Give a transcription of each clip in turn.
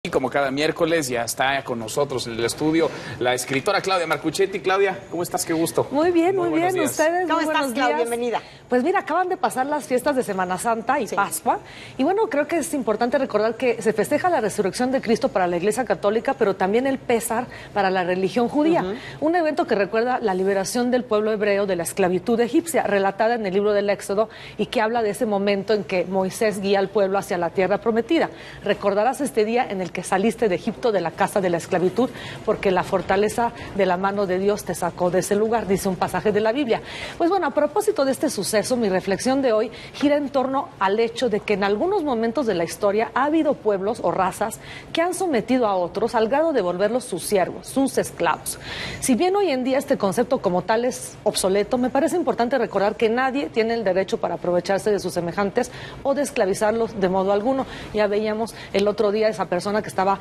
Y como cada miércoles ya está con nosotros en el estudio la escritora Claudia Marcuchetti. Claudia, ¿cómo estás? Qué gusto. Muy bien, muy bien. Días. ¿Ustedes? ¿Cómo muy estás, Claudia? Bienvenida. Pues mira, acaban de pasar las fiestas de Semana Santa y Pascua. Y bueno, creo que es importante recordar que se festeja la resurrección de Cristo para la Iglesia Católica, pero también el Pésar para la religión judía. Un evento que recuerda la liberación del pueblo hebreo de la esclavitud egipcia, relatada en el libro del Éxodo, y que habla de ese momento en que Moisés guía al pueblo hacia la tierra prometida. Recordarás este día en el que saliste de Egipto, de la casa de la esclavitud, porque la fortaleza de la mano de Dios te sacó de ese lugar, dice un pasaje de la Biblia. Pues bueno, a propósito de este suceso, mi reflexión de hoy gira en torno al hecho de que en algunos momentos de la historia ha habido pueblos o razas que han sometido a otros al grado de volverlos sus siervos, sus esclavos. Si bien hoy en día este concepto como tal es obsoleto, me parece importante recordar que nadie tiene el derecho para aprovecharse de sus semejantes o de esclavizarlos de modo alguno. Ya veíamos el otro día esa persona que estaba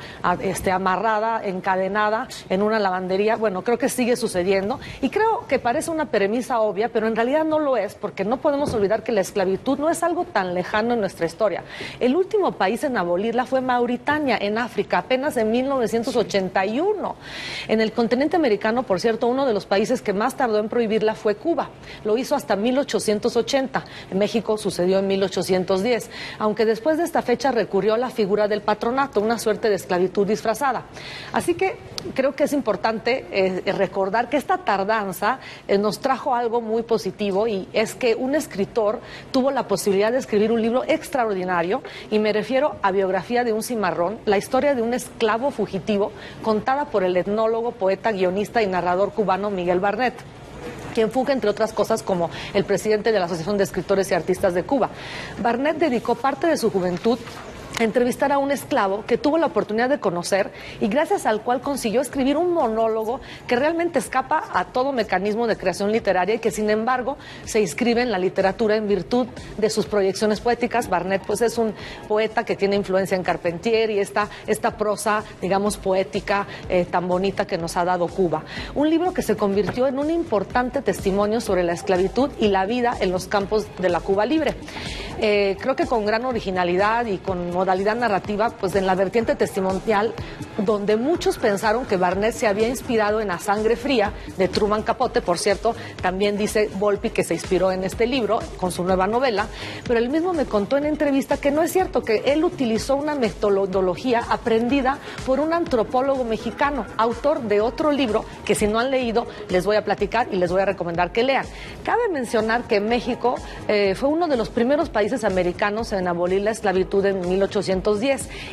amarrada, encadenada en una lavandería. Bueno, creo que sigue sucediendo y creo que parece una premisa obvia, pero en realidad no lo es, porque no podemos olvidar que la esclavitud no es algo tan lejano en nuestra historia. El último país en abolirla fue Mauritania, en África, apenas en 1981. En el continente americano, por cierto, uno de los países que más tardó en prohibirla fue Cuba. Lo hizo hasta 1880. En México sucedió en 1810, aunque después de esta fecha recurrió a la figura del patronato, una suerte de esclavitud disfrazada. Así que creo que es importante recordar que esta tardanza nos trajo algo muy positivo, y es que un escritor tuvo la posibilidad de escribir un libro extraordinario, y me refiero a Biografía de un cimarrón, la historia de un esclavo fugitivo contada por el etnólogo, poeta, guionista y narrador cubano Miguel Barnet, quien funge, entre otras cosas, como el presidente de la Asociación de Escritores y Artistas de Cuba. Barnet dedicó parte de su juventud a entrevistar a un esclavo que tuvo la oportunidad de conocer y gracias al cual consiguió escribir un monólogo que realmente escapa a todo mecanismo de creación literaria y que, sin embargo, se inscribe en la literatura en virtud de sus proyecciones poéticas. Barnet, pues, es un poeta que tiene influencia en Carpentier y esta prosa, digamos, poética tan bonita que nos ha dado Cuba. Un libro que se convirtió en un importante testimonio sobre la esclavitud y la vida en los campos de la Cuba libre. Creo que con gran originalidad y con modalidad narrativa, pues en la vertiente testimonial, donde muchos pensaron que Barnet se había inspirado en A Sangre Fría, de Truman Capote. Por cierto, también dice Volpi que se inspiró en este libro con su nueva novela, pero él mismo me contó en entrevista que no es cierto, que él utilizó una metodología aprendida por un antropólogo mexicano, autor de otro libro que, si no han leído, les voy a platicar y les voy a recomendar que lean. Cabe mencionar que México fue uno de los primeros países americanos en abolir la esclavitud en 1810,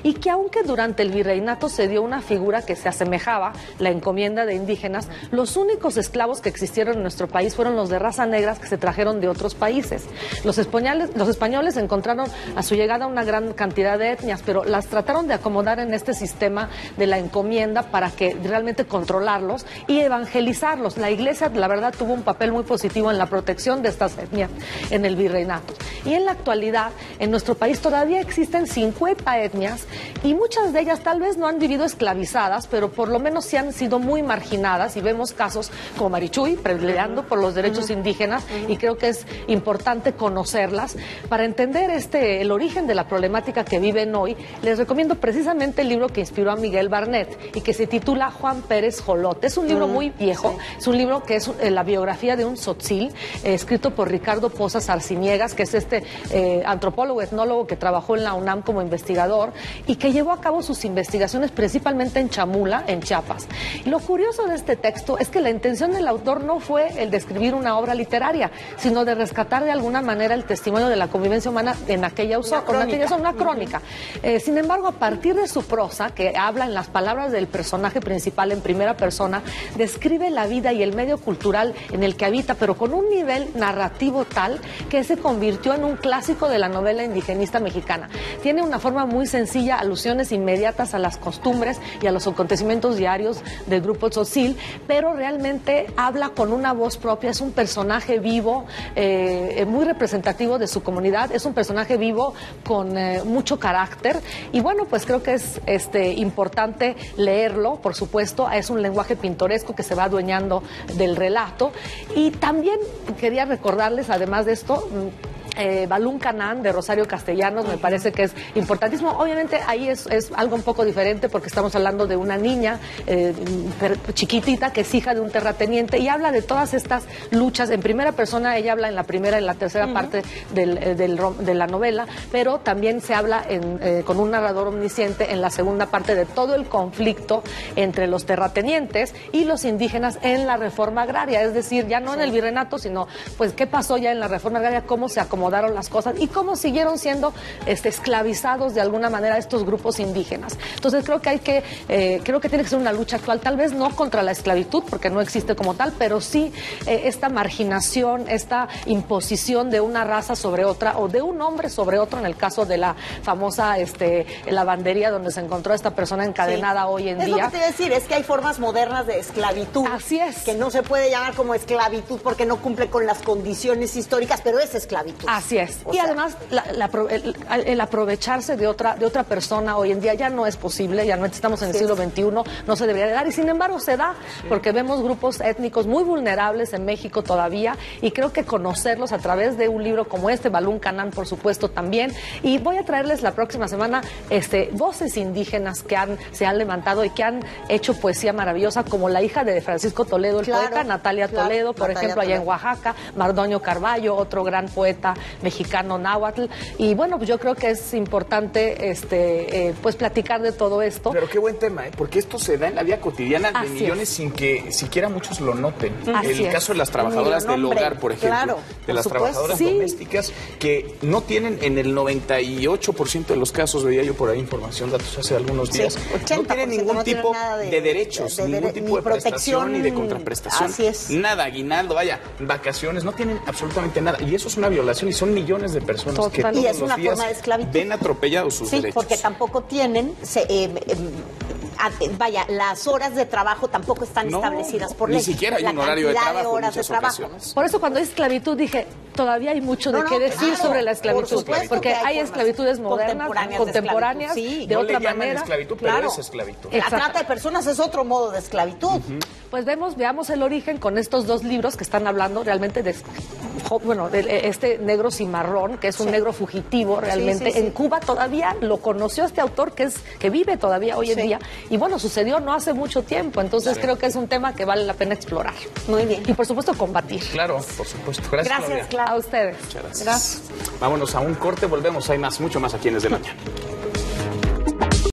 y que aunque durante el virreinato se dio una figura que se asemejaba, la encomienda de indígenas, los únicos esclavos que existieron en nuestro país fueron los de raza negra que se trajeron de otros países. Los españoles encontraron a su llegada una gran cantidad de etnias, pero las trataron de acomodar en este sistema de la encomienda para que realmente controlarlos y evangelizarlos. La Iglesia, la verdad, tuvo un papel muy positivo en la protección de estas etnias en el virreinato. Y en la actualidad, en nuestro país todavía existen 50 etnias, y muchas de ellas tal vez no han vivido esclavizadas, pero por lo menos sí han sido muy marginadas, y vemos casos como Marichuy peleando por los derechos indígenas, y creo que es importante conocerlas para entender el origen de la problemática que viven hoy. Les recomiendo precisamente el libro que inspiró a Miguel Barnet y que se titula Juan Pérez Jolote. Es un libro muy viejo, es un libro que es la biografía de un tzotzil, escrito por Ricardo Pozas Arciniegas, que es antropólogo, etnólogo que trabajó en la UNAM como investigador y que llevó a cabo sus investigaciones principalmente en Chamula, en Chiapas. Y lo curioso de este texto es que la intención del autor no fue el de escribir una obra literaria, sino de rescatar de alguna manera el testimonio de la convivencia humana en aquella una crónica. Sin embargo, a partir de su prosa, que habla en las palabras del personaje principal en primera persona, describe la vida y el medio cultural en el que habita, pero con un nivel narrativo tal que se convirtió en un clásico de la novela indigenista mexicana. Tiene una forma muy sencilla, alusiones inmediatas a las costumbres y a los acontecimientos diarios del grupo tzotzil, pero realmente habla con una voz propia. Es un personaje vivo, muy representativo de su comunidad, es un personaje vivo con mucho carácter, y bueno, pues creo que es importante leerlo. Por supuesto, es un lenguaje pintoresco que se va adueñando del relato, y también quería recordarles, además de esto, Balún Canán de Rosario Castellanos, me parece que es importantísimo. Obviamente ahí es algo un poco diferente porque estamos hablando de una niña chiquitita que es hija de un terrateniente y habla de todas estas luchas. En primera persona ella habla en la primera y la tercera parte de la novela, pero también se habla con un narrador omnisciente en la segunda parte de todo el conflicto entre los terratenientes y los indígenas en la reforma agraria, es decir, ya no en el virreinato, sino pues qué pasó ya en la reforma agraria, cómo se acomodaron las cosas y cómo siguieron siendo esclavizados de alguna manera estos grupos indígenas. Entonces creo que tiene que ser una lucha actual, tal vez no contra la esclavitud, porque no existe como tal, pero sí esta marginación, esta imposición de una raza sobre otra o de un hombre sobre otro, en el caso de la famosa lavandería donde se encontró esta persona encadenada hoy en día. Es lo que te iba a decir, es que hay formas modernas de esclavitud. Así es. Que no se puede llamar como esclavitud porque no cumple con las condiciones históricas, pero es esclavitud. Así es. Y además el aprovecharse de otra persona hoy en día ya no es posible, ya no estamos en el siglo XXI, no se debería de dar y sin embargo se da porque vemos grupos étnicos muy vulnerables en México todavía y creo que conocerlos a través de un libro como Balún Canán, por supuesto, también. Y voy a traerles la próxima semana voces indígenas que se han levantado y que han hecho poesía maravillosa, como la hija de Francisco Toledo, el poeta, Natalia Toledo, por ejemplo, allá en Oaxaca, Mardoño Carballo, otro gran poeta mexicano náhuatl. Y bueno, pues yo creo que es importante pues platicar de todo esto. Pero qué buen tema, porque esto se da en la vida cotidiana de millones sin que siquiera muchos lo noten. El caso de las trabajadoras del hogar, por ejemplo, de las trabajadoras domésticas que no tienen en el 98% de los casos, veía yo por ahí información, datos hace algunos días, no tienen ningún tipo de derechos, ningún tipo de prestación ni de contraprestación. Así es. Nada, aguinaldo, vaya, vacaciones, no tienen absolutamente nada. Y eso es una violación y son millones de personas que todos y es una los días forma de esclavitud. ven atropellados sus derechos. Porque tampoco tienen... las horas de trabajo tampoco están establecidas por ley. Ni siquiera hay un horario de trabajo horas en muchas de ocasiones. Por eso cuando hay esclavitud dije, todavía hay mucho de qué decir sobre la esclavitud, porque hay esclavitudes modernas, contemporáneas, de no otra le llaman manera. esclavitud, pero es esclavitud. La trata de personas es otro modo de esclavitud. Pues veamos el origen con estos dos libros que están hablando realmente de este negro cimarrón, que es un negro fugitivo realmente. En Cuba todavía lo conoció este autor que vive todavía hoy en día. Y bueno, sucedió no hace mucho tiempo, entonces creo que es un tema que vale la pena explorar. Muy bien. Y por supuesto combatir. Claro, por supuesto. Gracias, Claudia. A ustedes. Muchas gracias. Vámonos a un corte, volvemos. Hay mucho más aquí en Desde Mañana.